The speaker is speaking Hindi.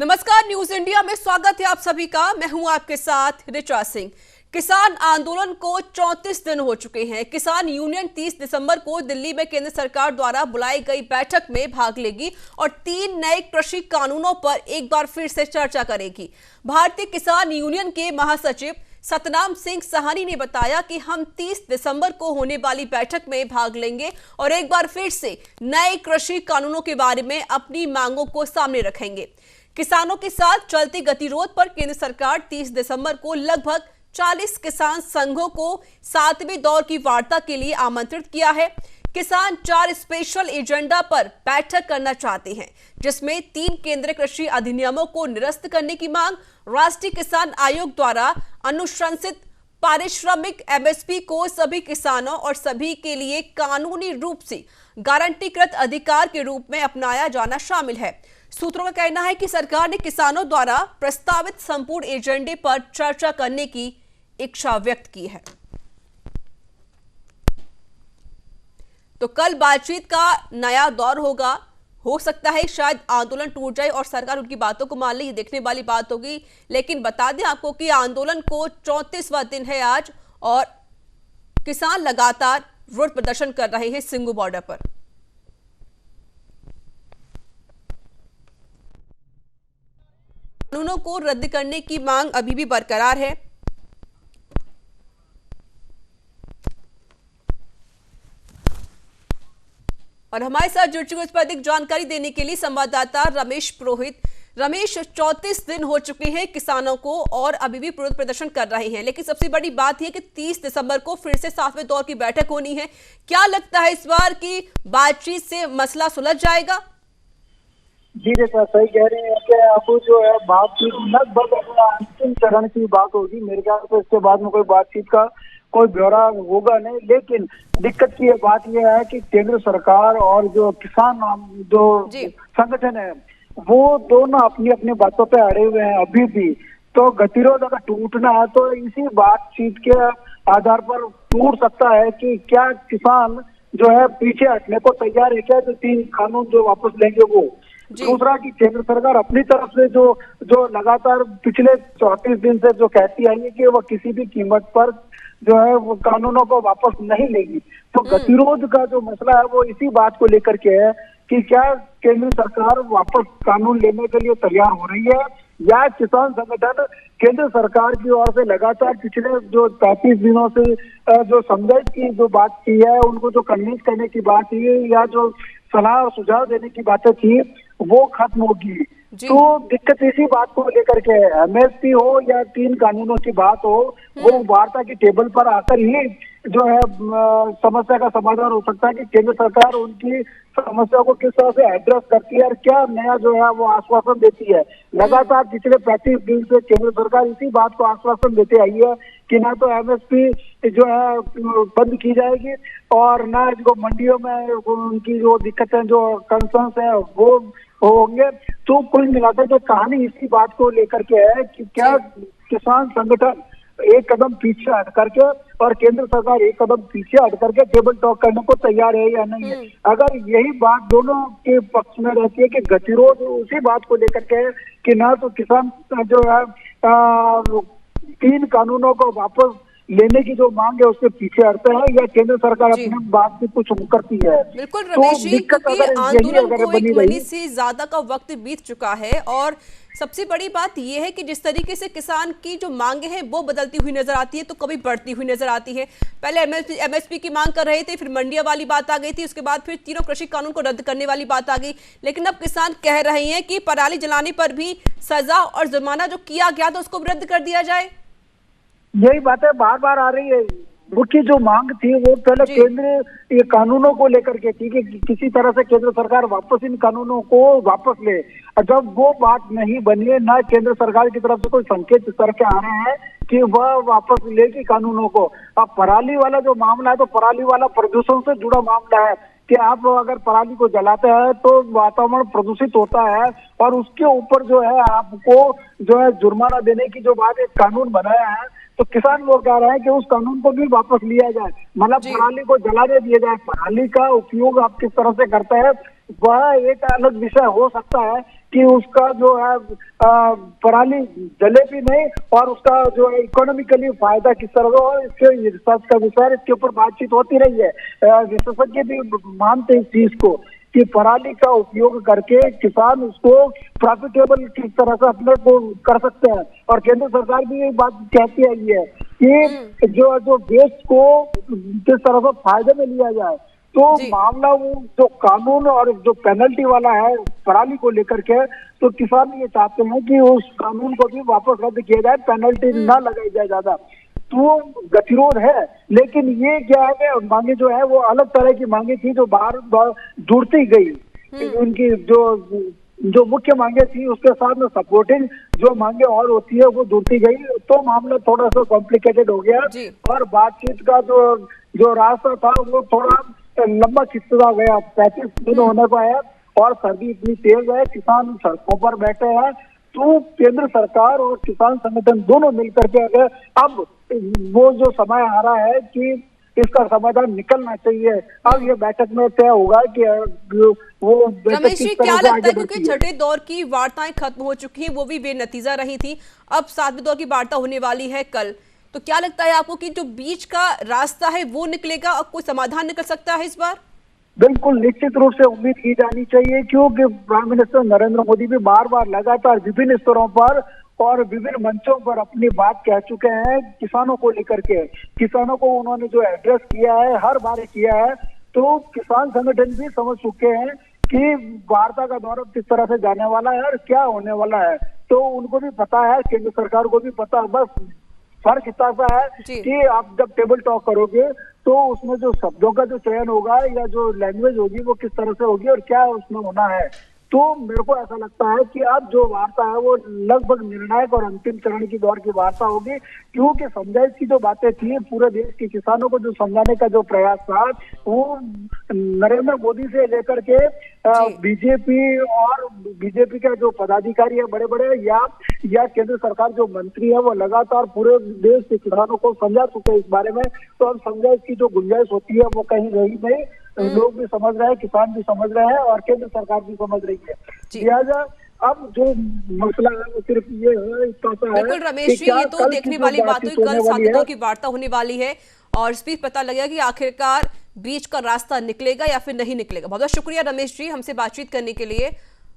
नमस्कार, न्यूज इंडिया में स्वागत है आप सभी का। मैं हूं आपके साथ ऋचा सिंह। किसान आंदोलन को 34 दिन हो चुके हैं। किसान यूनियन 30 दिसंबर को दिल्ली में केंद्र सरकार द्वारा बुलाई गई बैठक में भाग लेगी और 3 नए कृषि कानूनों पर एक बार फिर से चर्चा करेगी। भारतीय किसान यूनियन के महासचिव सतनाम सिंह सहानी ने बताया कि हम 30 दिसंबर को होने वाली बैठक में भाग लेंगे और एक बार फिर से नए कृषि कानूनों के बारे में अपनी मांगों को सामने रखेंगे। किसानों के साथ चलते गतिरोध पर केंद्र सरकार 30 दिसंबर को लगभग 40 किसान संघों को 7वें दौर की वार्ता के लिए आमंत्रित किया है। किसान 4 स्पेशल एजेंडा पर बैठक करना चाहते हैं, जिसमें 3 केंद्रीय कृषि अधिनियमों को निरस्त करने की मांग, राष्ट्रीय किसान आयोग द्वारा अनुशंसित पारिश्रमिक एमएसपी को सभी किसानों और सभी के लिए कानूनी रूप से गारंटीकृत अधिकार के रूप में अपनाया जाना शामिल है। सूत्रों का कहना है कि सरकार ने किसानों द्वारा प्रस्तावित संपूर्ण एजेंडे पर चर्चा करने की इच्छा व्यक्त की है। तो कल बातचीत का नया दौर होगा। हो सकता है शायद आंदोलन टूट जाए और सरकार उनकी बातों को मान ले, ये देखने वाली बात होगी। लेकिन बता दें आपको कि आंदोलन को 34वां दिन है आज और किसान लगातार विरोध प्रदर्शन कर रहे हैं सिंगू बॉर्डर पर। कानूनों को रद्द करने की मांग अभी भी बरकरार है। और हमारे साथ जुड़ चुके इस पर अधिक जानकारी देने के लिए संवाददाता रमेश पुरोहित। रमेश, 34 दिन हो चुके हैं किसानों को और अभी भी विरोध प्रदर्शन कर रहे हैं, लेकिन सबसे बड़ी बात यह कि 30 दिसंबर को फिर से 7वें दौर की बैठक होनी है। क्या लगता है इस बार की बातचीत से मसला सुलझ जाएगा? जी देखा, सही कह रहे हैं कि अब जो है बातचीत लगभग अंतिम चरण की बात होगी। मेरे ख्याल से इसके बाद में कोई बातचीत का कोई ब्यौरा होगा नहीं। लेकिन दिक्कत की बात यह है कि केंद्र सरकार और जो किसान जो संगठन है वो दोनों अपनी अपनी बातों पे अड़े हुए हैं अभी भी। तो गतिरोध अगर टूटना है तो इसी बातचीत के आधार पर टूट सकता है कि क्या किसान जो है पीछे हटने को तैयार है, क्या जो 3 कानून जो वापस लेंगे वो। दूसरा कि केंद्र सरकार अपनी तरफ से जो लगातार पिछले 34 दिन से जो कहती आई है कि वो किसी भी कीमत पर जो है वो कानूनों को वापस नहीं लेगी। तो गतिरोध का जो मसला है वो इसी बात को लेकर के है कि क्या केंद्र सरकार वापस कानून लेने के लिए तैयार हो रही है या किसान संगठन केंद्र सरकार की ओर से लगातार पिछले जो 35 दिनों से जो समझौते की जो बात की है, उनको जो कन्विंस करने की बात की है या जो सलाह और सुझाव देने की बातें थी वो खत्म होगी। तो दिक्कत इसी बात को लेकर के है। एमएसपी हो या 3 कानूनों की बात हो, वो वार्ता की टेबल पर आकर ही जो है समस्या का समाधान हो सकता है कि केंद्र सरकार उनकी समस्या को किस तरह से एड्रेस करती है और क्या नया जो है वो आश्वासन देती है। लगातार पिछले 35 दिन से केंद्र सरकार इसी बात को आश्वासन देते आई है कि ना तो एमएसपी जो है बंद की जाएगी और ना जो मंडियों में उनकी जो दिक्कतें जो कंसर्न्स है वो होंगे। तो कुल मिलाकर जो कहानी इसी बात को लेकर के है कि क्या किसान संगठन एक कदम पीछे हट करके और केंद्र सरकार एक कदम पीछे हट करके टेबल टॉक करने को तैयार है या नहीं है। अगर यही बात दोनों के पक्ष में रहती है कि गतिरोध उसी बात को लेकर के है कि ना तो किसान जो है 3 कानूनों को वापस लेने की जो मांग है उसके पीछे हटते हैं या केंद्र सरकार अपनी बात से कुछ मुकरती है। बिल्कुल रमेश जी, क्योंकि आंदोलन को 1 महीने से ज्यादा का वक्त बीत चुका है और सबसे बड़ी बात यह है कि जिस तरीके से किसान की जो मांगे हैं वो बदलती हुई नजर आती है तो कभी बढ़ती हुई नजर आती है। पहले एमएसपी की मांग कर रहे थे, फिर मंडिया वाली बात आ गई थी, उसके बाद फिर तीनों कृषि कानून को रद्द करने वाली बात आ गई। लेकिन अब किसान कह रहे हैं कि पराली जलाने पर भी सजा और जुर्माना जो किया गया तो उसको रद्द कर दिया जाए। यही बातें बार बार आ रही है। मुख्य जो मांग थी वो पहले केंद्र ये कानूनों को लेकर के थी कि किसी तरह से केंद्र सरकार वापस इन कानूनों को वापस ले। जब वो बात नहीं बनी है, ना केंद्र सरकार की तरफ से कोई संकेत इस तरह के आ रहे हैं कि वह वापस लेगी कानूनों को। अब पराली वाला जो मामला है तो पराली वाला प्रदूषण से जुड़ा मामला है कि आप अगर पराली को जलाते हैं तो वातावरण प्रदूषित होता है और उसके ऊपर जो है आपको जो है जुर्माना देने की जो बात एक कानून बनाया है। तो किसान वो कह रहे हैं कि उस कानून को भी वापस लिया जाए, मतलब पराली को जलाने दिया जाए। पराली का उपयोग आप किस तरह से करते हैं वह एक अलग विषय हो सकता है कि उसका जो है पराली जले भी नहीं और उसका जो है इकोनॉमिकली फायदा किस तरह हो, इसके रिसर्च का विषय है, इसके ऊपर बातचीत होती रही है। विशेषज्ञ भी मानते हैं इस चीज को कि पराली का उपयोग करके किसान उसको प्रॉफिटेबल किस तरह से अपने को कर सकते हैं। और केंद्र सरकार भी ये बात कहती आई है कि जो वेस्ट को किस तरह से फायदे में लिया जाए। तो मामला वो जो कानून और जो पेनल्टी वाला है पराली को लेकर के, तो किसान ये चाहते हैं कि उस कानून को भी वापस रद्द किया जाए, पेनल्टी ना लगाई जाए ज्यादा। तो गतिरोध है, लेकिन ये क्या है मांगे जो है वो अलग तरह की मांगे थी जो बार बार जुड़ती गई। उनकी जो मुख्य मांगे थी उसके साथ में सपोर्टिंग जो मांगे और होती है वो जुड़ती गई, तो मामला थोड़ा सा कॉम्प्लिकेटेड हो गया और बातचीत का जो रास्ता था वो थोड़ा लंबा खिंचता गया। 35 दिन होने को है और सर्दी इतनी तेज है, किसान सड़कों पर बैठे हैं। तो केंद्र सरकार और किसान संगठन दोनों मिलकर के अगर अब वो जो समय आ रहा है कि इसका समाधान निकलना चाहिए, अब ये बैठक में तय होगा कि वो रमेश जी क्या लगता है, क्योंकि छठे दौर की वार्ताएं खत्म हो चुकी हैं, वो भी बेनतीजा रही थी, अब सातवें दौर की वार्ता होने वाली है कल, तो क्या लगता है आपको कि जो बीच का रास्ता है वो निकलेगा और कोई समाधान निकल सकता है इस बार? बिल्कुल निश्चित रूप से उम्मीद की जानी चाहिए, क्योंकि प्राइम मिनिस्टर नरेंद्र मोदी भी बार बार लगातार विभिन्न स्तरों पर और विभिन्न मंचों पर अपनी बात कह चुके हैं किसानों को लेकर के। किसानों को उन्होंने जो एड्रेस किया है हर बार किया है, तो किसान संगठन भी समझ चुके हैं कि वार्ता का दौर किस तरह से जाने वाला है और क्या होने वाला है। तो उनको भी पता है, केंद्र सरकार को भी पता है, बस फर्क इतना सा है कि आप जब टेबल टॉक करोगे तो उसमें जो शब्दों का जो चयन होगा या जो लैंग्वेज होगी वो किस तरह से होगी और क्या उसमें होना है। तो मेरे को ऐसा लगता है कि अब जो वार्ता है वो लगभग निर्णायक और अंतिम चरण की दौर की वार्ता होगी, क्योंकि समझाइश की जो बातें थी पूरे देश के किसानों को जो समझाने का जो प्रयास था वो नरेंद्र मोदी से लेकर के बीजेपी और बीजेपी के जो पदाधिकारी है बड़े बड़े या केंद्र सरकार जो मंत्री है वो लगातार पूरे देश के किसानों को समझा चुके हैं इस बारे में। तो अब समझाइश की जो गुंजाइश होती है वो कहीं रही नहीं, लोग भी समझ रहे हैं, किसान भी समझ रहे हैं और केंद्र सरकार भी समझ रही है। लिहाजा अब जो मसला है वो सिर्फ ये है, बिल्कुल रमेश जी, ये तो देखने वाली बात हुई, कल सातवें दौर की वार्ता होने वाली है और इस बीच पता लगेगा कि आखिरकार बीच का रास्ता निकलेगा या फिर नहीं निकलेगा। बहुत बहुत शुक्रिया रमेश जी हमसे बातचीत करने के लिए।